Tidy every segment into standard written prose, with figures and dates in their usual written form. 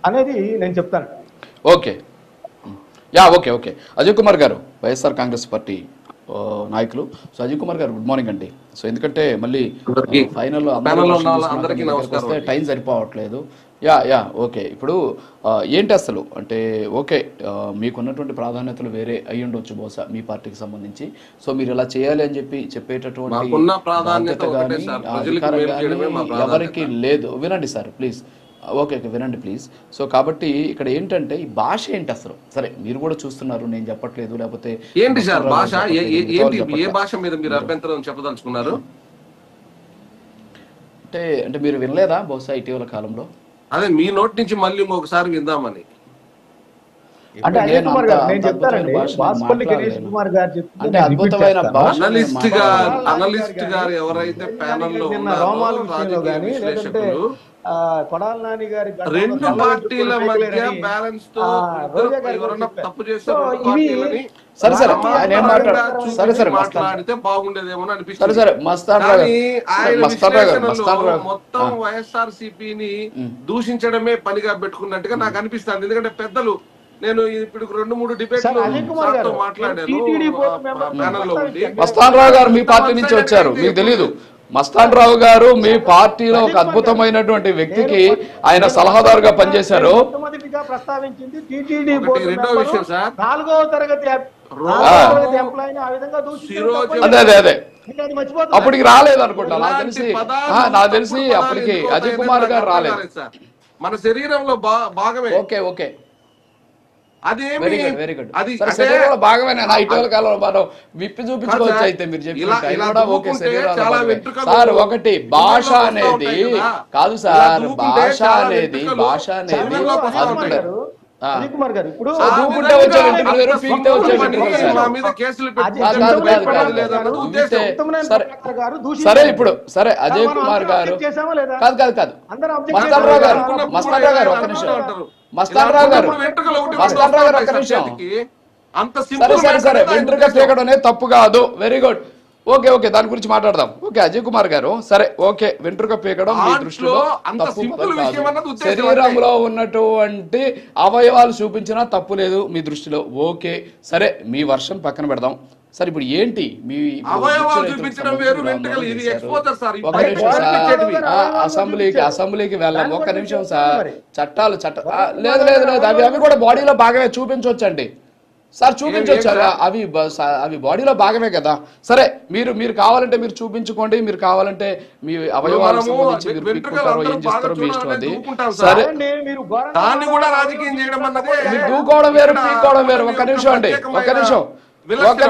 అనేది నేను చెప్తాను. Okay okay okay Ajay Kumar గారు, వైఎస్ఆర్ కాంగ్రెస్ పార్టీ నాయకులు. సో అజయ్ కుమార్ గారు గుడ్ మార్నింగ్ అండి. సో ఎందుకంటే మళ్ళీ ఫైనల్ వస్తే టైం సరిపోవట్లేదు. ఓకే ఇప్పుడు ఏంటి అసలు అంటే ఓకే మీకున్నటువంటి ప్రాధాన్యతలు వేరే అయి ఉండొచ్చు బహుశా మీ పార్టీకి సంబంధించి. సో మీరు ఇలా చేయాలి అని చెప్పేటటువంటి బాధ్యత కానీ అధికారం కానీ ఎవరికి లేదు. వినండి సార్ ప్లీజ్. ఓకే వినండి ప్లీజ్. సో కాబట్టి ఇక్కడ ఏంటంటే ఈ భాష ఏంటి అసలు? సరే మీరు కూడా చూస్తున్నారు, నేను చెప్పట్లేదు. లేకపోతే ఏంటి సార్ భాష, ఏ భాష మీద మీరు అభ్యంతరం చెప్పదలుచుకున్నారు? అంటే మీరు వినలేదా బహుశా ఇటీవల కాలంలో? అదే మీ నోటి నుంచి మళ్ళీ ఒకసారి విందామని. అంటే అనలిస్ట్ గారు ఎవరైతే ప్యానల్ లో ఉన్నారో కొడాల నాని గారి రెండు పార్టీల మధ్య బ్యాలెన్స్ తో ఎవరన్నా తప్పు చేస్తే మాట్లాడితే బాగుండేదేమో అనిపిస్తుంది. మొత్తం వైఎస్ఆర్సీపీని దూషించడమే పనిగా పెట్టుకున్నట్టుగా నాకు అనిపిస్తుంది. ఎందుకంటే పెద్దలు, నేను ఇప్పుడు 2-3 డిబేట్లు మాట్లాడాను ప్యానల్లో ఉండి. మస్తాన్ రావు గారు మీ పార్టీ నుంచి వచ్చారు, మీకు తెలీదు. మస్తాన్ రావు గారు మీ పార్టీలో ఒక అద్భుతమైనటువంటి వ్యక్తికి ఆయన సలహాదారుగా పనిచేశారు. ప్రస్తావించింది రెండో విషయం సార్, 4వ తరగతి అదే అప్పటికి రాలేదు అనుకుంటా, నాకు తెలిసి అప్పటికి అజయ్ కుమార్ గారు రాలేదు. మన శరీరంలో భాగమే. Okay very good. భాగమేనా ఇటీవల కాలంలో మనం విప్పి చూపించుకోవచ్చు. అయితే మీరు చెప్పినట్టు సార్ ఒకటి భాష అనేది కాదు సార్, భాష అనేది సరే ఇప్పుడు సరే అజయ్ కుమార్ గారు కాదు మస్తాన్ రావు గారు ఒక నిమిషం, మస్తాన్ రావు గారు ఒక నిమిషం. సరే వెంట్రుక పీకడం అనేది తప్పు కాదు. Very good. ఓకే దాని గురించి మాట్లాడదాం. ఓకే అజయ్ కుమార్ గారు సరే ఓకే వెంట్రుక పీకడం మీ దృష్టిలో తప్పు కాదు, శరీరంలో ఉన్నటువంటి అవయవాలు చూపించినా తప్పు లేదు మీ దృష్టిలో. ఓకే సరే మీ వర్షన్ పక్కన పెడదాం. సరే ఇప్పుడు ఏంటి మీ అసెంబ్లీకి వెళ్ళాం. ఒక్క నిమిషం సార్, చట్టాలు లేదు అవి కూడా బాడీలో భాగమే, చూపించవచ్చండి సార్, చూపించవచ్చు. అవి బాడీలో భాగమే కదా. సరే మీరు కావాలంటే మీరు చూపించుకోండి, మీరు కావాలంటే మీ అవయవాలకు సంబంధించి మీరు పీక్కుంటారో ఏం చేస్తారో మీ ఇష్టం అది. సరే మీరు దూకోవడం వేరు, పీక్కోవడం వేరు. ఒక్క నిమిషం అండి, ఒక్క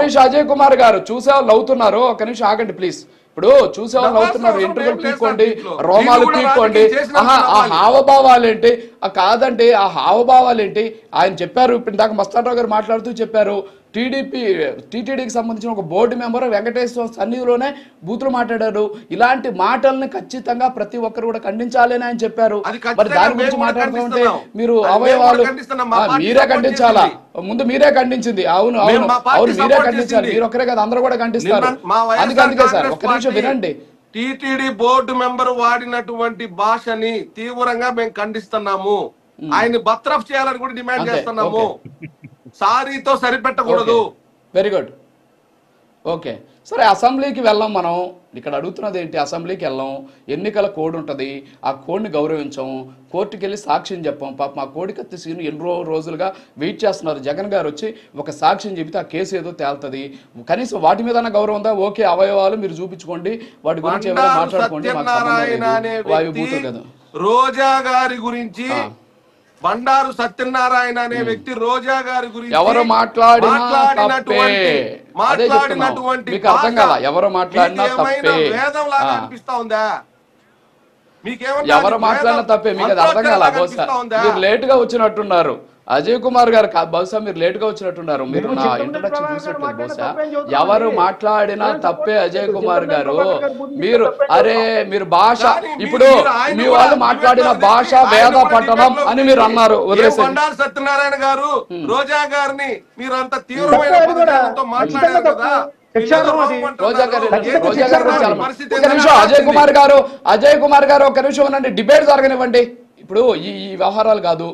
నిమిషం అజయ్ కుమార్ గారు చూసేవాళ్ళు అవుతున్నారు. ఒక్క నిమిషం ఆగండి ప్లీజ్. ఇప్పుడు చూసేవాళ్ళు అవుతున్నారు, ఎంట్రుకలు పీక్కోండి, రోమాలు పీక్కోండి. ఆ హావభావాలేంటి? కాదండి ఆ హావభావాలేంటి? ఆయన చెప్పారు ఇప్పుడు దాకా మస్తాన్ రావు గారు మాట్లాడుతూ చెప్పారు, టీటీడీకి సంబంధించిన ఒక బోర్డు మెంబర్ వెంకటేశ్వర సన్నిధిలోనే బూతులు మాట్లాడారు. ఇలాంటి మాటల్ని ఖచ్చితంగా ప్రతి ఒక్కరు కూడా ఖండించాలి అని ఆయన చెప్పారు. మరి దాని గురించి మాట్లాడుతుంటే మీరు అవయవాలు మీరే ఖండించాలా? ముందు మీరే ఖండించింది. అవును మీరే ఖండించాలి. మీరు ఒక్కరే కదా, అందరూ కూడా ఖండిస్తారు. అందుకే సార్ ఒక్క నిమిషం వినండి. టీటీడీ బోర్డు మెంబర్ వాడినటువంటి భాషని తీవ్రంగా మేము ఖండిస్తున్నాము. ఆయన్ని బర్తరఫ్ చేయాలని కూడా డిమాండ్ చేస్తున్నాము. సారీతో సరిపెట్టకూడదు. Very good. ఓకే సరే అసెంబ్లీకి వెళ్ళాం. మనం ఇక్కడ అడుగుతున్నది ఏంటి? అసెంబ్లీకి వెళ్ళాం, ఎన్నికల కోడ్ ఉంటుంది, ఆ కోడ్ని గౌరవించాం, కోర్టుకి వెళ్ళి సాక్ష్యం చెప్పాం. పాప మా కోడికత్తి సీను ఎన్నో రోజులుగా వెయిట్ చేస్తున్నారు. జగన్ గారు వచ్చి ఒక సాక్ష్యం చెబితే ఆ కేసు ఏదో తేలుతుంది. కనీసం వాటి మీద గౌరవం ఉందా? ఓకే అవయవాలు మీరు చూపించుకోండి, వాటి గురించి ఏమైనా మాట్లాడుకోండి, రోజా గారి గురించి బండారు సత్యనారాయణ అనే వ్యక్తి రోజా గారి గురించి ఎవరు మాట్లాడినటువంటి ఎవరు మాట్లాడినా తప్పే, అనిపిస్తా ఉందా? ఎవరు మాట్లాడినా తప్పే, మీకు అది అర్థం కాల. బహుశా మీరు లేట్ గా వచ్చినట్టున్నారు అజయ్ కుమార్ గారు, బహుశా మీరు లేట్ గా వచ్చినట్టున్నారు. మీరు నా ఇంట్రొడక్షన్ చూసినట్లేదు. బహుశా ఎవరు మాట్లాడినా తప్పే అజయ్ కుమార్ గారు. మీరు భాష ఇప్పుడు మీ వాళ్ళు మాట్లాడిన భాష వేద పట్టణం అని మీరు అన్నారు. బండారు సత్యనారాయణ గారు రోజా గారిని మీరు అంత తీవ్రమైన మాట్లాడారు కదా. అజయ్ కుమార్ గారు ఒక నిమిషం ఉండండి, డిబేట్ జరగనివ్వండి. ఇప్పుడు ఈ వ్యవహారాలు కాదు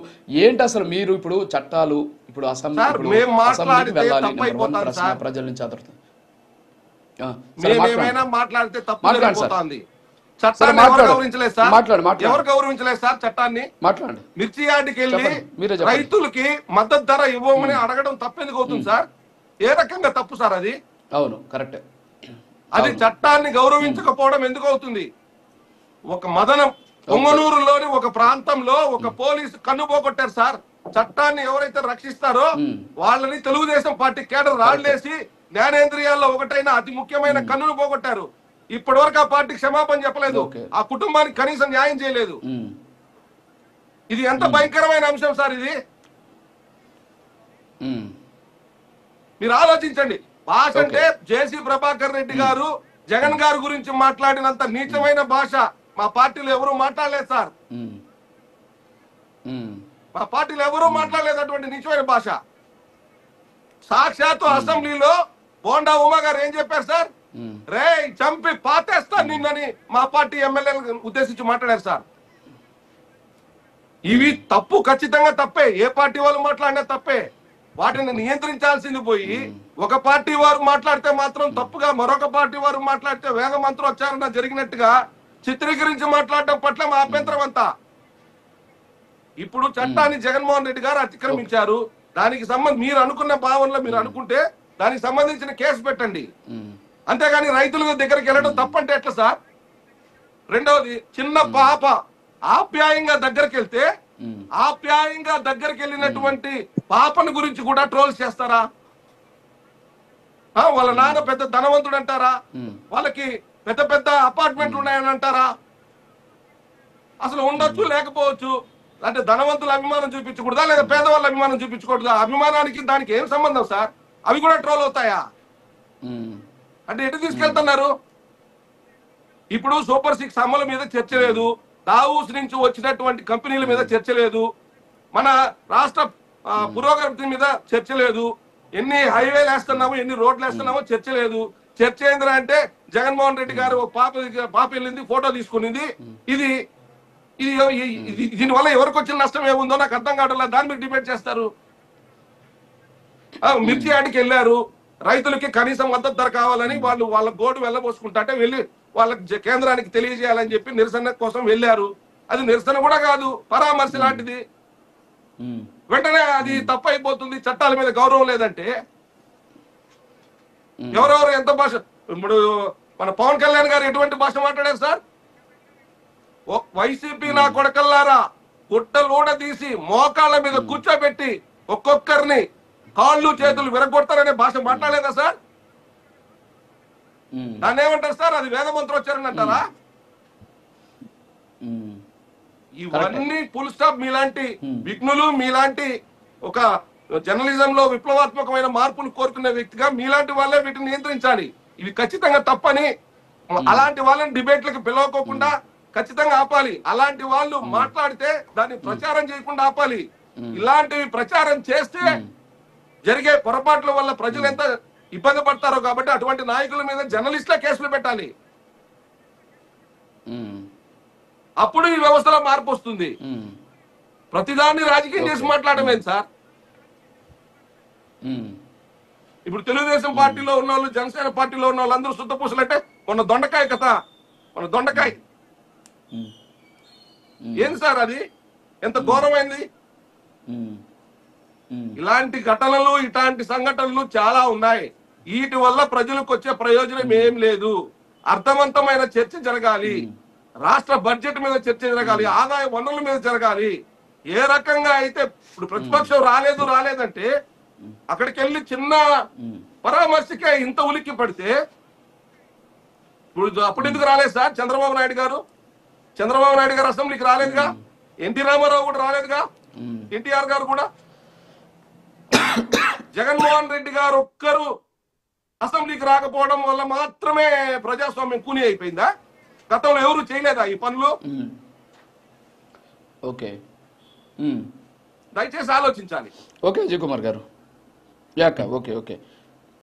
ఏంటి అసలు మీరు ఇప్పుడు చట్టాలు ఇప్పుడు అసెంబ్లీకి వెళ్ళాలి నెంబర్ 1 ప్రశ్న ప్రజల నుంచి ఆదరణ మేమేమైనా మాట్లాడితే తప్పు జరిగిపోతుంది. చట్టాన్ని ఎవరు గౌరవించలేదు సార్ చట్టాన్ని. మాట్లాడండి. మిర్చి యార్డుకి వెళ్ళి రైతులకి మద్దతు ధర ఇవ్వమని అడగడం తప్పెందుకు అవుతుంది సార్? ఏ రకంగా తప్పు సార్ అది? అవును కరెక్టే. అది చట్టాన్ని గౌరవించకపోవడం ఎందుకు అవుతుంది? ఒక మదనం పొంగనూరులోని ఒక ప్రాంతంలో ఒక పోలీసు కన్నుపోగొట్టారు సార్. చట్టాన్ని ఎవరైతే రక్షిస్తారో వాళ్ళని తెలుగుదేశం పార్టీ కేడర్ రాళ్లేసి జ్ఞానేంద్రియాల్లో ఒకటైన అతి ముఖ్యమైన కన్నును పోగొట్టారు. ఇప్పటి వరకు ఆ పార్టీ క్షమాపణ చెప్పలేదు, ఆ కుటుంబానికి కనీసం న్యాయం చేయలేదు. ఇది ఎంత భయంకరమైన అంశం సార్ ఇది. మీరు ఆలోచించండి. భాష అంటే జేసీ ప్రభాకర్ రెడ్డి గారు జగన్ గారి గురించి మాట్లాడినంత నీచమైన భాష మా పార్టీలో ఎవరు మాట్లాడలేదు సార్. మా పార్టీలో ఎవరూ మాట్లాడలేదు అటువంటి నీచమైన భాష. సాక్షాత్తు అసెంబ్లీలో బోండా ఉమా గారు ఏం చెప్పారు సార్? రే చంపి పాతేస్తాను నిన్నని మా పార్టీ ఎమ్మెల్యేలను ఉద్దేశించి మాట్లాడారు సార్. ఇవి తప్పు, ఖచ్చితంగా తప్పే. ఏ పార్టీ వాళ్ళు మాట్లాడినా తప్పే. వాటిని నియంత్రించాల్సింది పోయి ఒక పార్టీ వారు మాట్లాడితే మాత్రం తప్పుగా, మరొక పార్టీ వారు మాట్లాడితే వేగ మంత్రోచ్చారణ జరిగినట్టుగా చిత్రీకరించి మాట్లాడటం పట్ల మా అభ్యంతరం అంతా. ఇప్పుడు చట్టాన్ని జగన్మోహన్ రెడ్డి గారు అతిక్రమించారు. దానికి సంబంధించి మీరు అనుకున్న భావనలో మీరు అనుకుంటే దానికి సంబంధించిన కేసు పెట్టండి. అంతేగాని రైతుల దగ్గరికి వెళ్ళడం తప్పంటే ఎట్లా సార్? రెండవది, చిన్న పాప ఆప్యాయంగా దగ్గరికి వెళ్తే ఆప్యాయంగా దగ్గరికి వెళ్ళినటువంటి పాపను గురించి కూడా ట్రోల్స్ చేస్తారా? వాళ్ళ నాన్న పెద్ద ధనవంతుడు అంటారా? వాళ్ళకి పెద్ద పెద్ద అపార్ట్మెంట్లు ఉన్నాయని అంటారా? అసలు ఉండొచ్చు లేకపోవచ్చు. అంటే ధనవంతుల అభిమానం చూపించకూడదా లేదా పేదవాళ్ళ అభిమానం చూపించకూడదా? అభిమానానికి దానికి ఏం సంబంధం సార్? అవి కూడా ట్రోల్ అవుతాయా? అంటే ఎటు తీసుకెళ్తున్నారు? ఇప్పుడు సూపర్ 6 అమలు మీద చర్చ లేదు, దావూస్ నుంచి వచ్చినటువంటి కంపెనీల మీద చర్చ లేదు, మన రాష్ట్ర పురోగతి మీద చర్చ లేదు, ఎన్ని హైవేలు వేస్తున్నామో ఎన్ని రోడ్లు వేస్తున్నామో చర్చ లేదు. చర్చ ఏంద్రా అంటే జగన్మోహన్ రెడ్డి గారు ఒక పాప వెళ్ళింది, ఫోటో తీసుకునింది. ఇది దీనివల్ల ఎవరికి వచ్చిన నష్టం ఏముందో నాకు అర్థం కావట్లా. దాని మీద డిబేట్ చేస్తారు. మిర్చి యార్డుకి వెళ్ళారు, రైతులకి కనీసం మద్దతు ధర కావాలని వాళ్ళు వాళ్ళ గోడు వెళ్ళబోసుకుంటే వెళ్ళి వాళ్ళకి కేంద్రానికి తెలియజేయాలని చెప్పి నిరసన కోసం వెళ్ళారు. అది నిరసన కూడా కాదు, పరామర్శ లాంటిది. వెంటనే అది తప్పు అయిపోతుంది. చట్టాల మీద గౌరవం లేదంటే ఎవరెవరు ఎంత భాష. ఇప్పుడు మన పవన్ కళ్యాణ్ గారు ఎటువంటి భాష మాట్లాడారు సార్? వైసీపీ నా కొడకల్లారా గుట్టలూడ తీసి మోకాళ్ళ మీద కూర్చోబెట్టి ఒక్కొక్కరిని కాళ్ళు చేతులు విరగొడతారనే భాష మాట్లాడలేదా సార్? దాన్ని ఏమంటారు సార్? అది వేద మంత్రోచ్చారణ అంటారా? ఇవన్నీ ఫుల్ స్టాప్. మీలాంటి విఘ్నులు, మీలాంటి ఒక జర్నలిజం లో విప్లవాత్మకమైన మార్పులు కోరుకునే వ్యక్తిగా మీలాంటి వాళ్ళే వీటిని నియంత్రించాలి. ఇవి ఖచ్చితంగా తప్పని, అలాంటి వాళ్ళని డిబేట్లకు పిలవకోకుండా ఖచ్చితంగా ఆపాలి. అలాంటి వాళ్ళు మాట్లాడితే దాన్ని ప్రచారం చేయకుండా ఆపాలి. ఇలాంటివి ప్రచారం చేస్తే జరిగే పొరపాట్ల వల్ల ప్రజలు ఎంత ఇబ్బంది పడతారో కాబట్టి అటువంటి నాయకుల మీద జర్నలిస్టుల కేసులు పెట్టాలి. అప్పుడు ఈ వ్యవస్థలో మార్పు వస్తుంది. ప్రతిదాన్ని రాజకీయం చేసి మాట్లాడమే సార్. ఇప్పుడు తెలుగుదేశం పార్టీలో ఉన్న వాళ్ళు, జనసేన పార్టీలో ఉన్న వాళ్ళు అందరూ శుద్ధ పూసలు అంటే మన దొండకాయ కథ, మన దొండకాయ ఏంది సార్? అది ఎంత ఘోరమైంది. ఇలాంటి ఘటనలు, ఇలాంటి సంఘటనలు చాలా ఉన్నాయి. వీటి వల్ల ప్రజలకు వచ్చే ప్రయోజనం ఏం లేదు. అర్థవంతమైన చర్చ జరగాలి, రాష్ట్ర బడ్జెట్ మీద చర్చ జరగాలి, ఆదాయ వనరుల మీద జరగాలి. ఏ రకంగా అయితే ఇప్పుడు ప్రతిపక్షం రాలేదంటే అక్కడికి వెళ్ళి చిన్న పరామర్శకే ఇంత ఉలిక్కి పడితే ఇప్పుడు అప్పుడు ఎందుకు రాలేదు సార్? చంద్రబాబు నాయుడు గారు అసెంబ్లీకి రాలేదుగా, ఎన్టీ రామారావు కూడా రాలేదుగా, ఎన్టీఆర్ గారు కూడా. జగన్మోహన్ రెడ్డి గారు ఒక్కరు అసెంబ్లీకి రాకపోవడం వల్ల మాత్రమే ప్రజాస్వామ్యం కూని అయిపోయిందా? గతంలో ఎవరు చేయలేదా ఈ పనులు? ఓకే, దయచేసి ఆలోచించాలి. ఓకే అజయ్ కుమార్ గారు. యాక ఓకే ఓకే